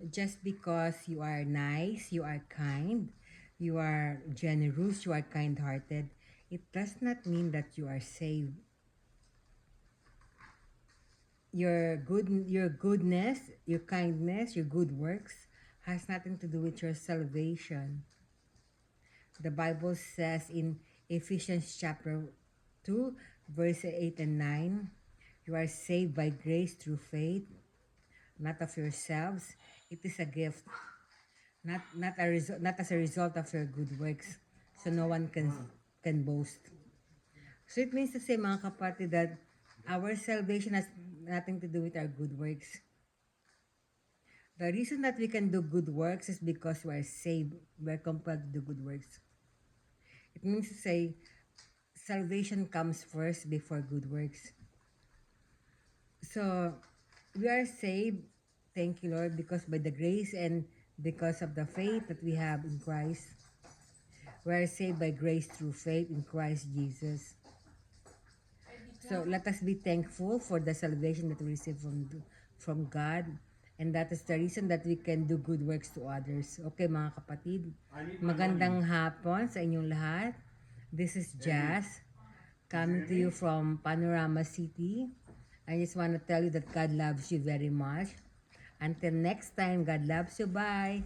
Just because you are nice, you are kind, you are generous, you are kind-hearted, it does not mean that you are saved. Your goodness, your kindness, your good works has nothing to do with your salvation. The Bible says in Ephesians chapter 2, verse 8 and 9, you are saved by grace through faith, not of yourselves. It is a gift, not as a result of your good works. So no one can boast. So it means to say, mga kapatid, that our salvation has nothing to do with our good works. The reason that we can do good works is because we are saved. We are compelled to do good works. It means to say, salvation comes first before good works. So, we are saved, thank you, Lord, because by the grace and because of the faith that we have in Christ, we are saved by grace through faith in Christ Jesus. So, let us be thankful for the salvation that we receive from God. And that is the reason that we can do good works to others. Okay, mga kapatid, magandang hapon sa inyong lahat. This is Jazz, coming to you from Panorama City. I just want to tell you that God loves you very much. Until next time, God loves you. Bye.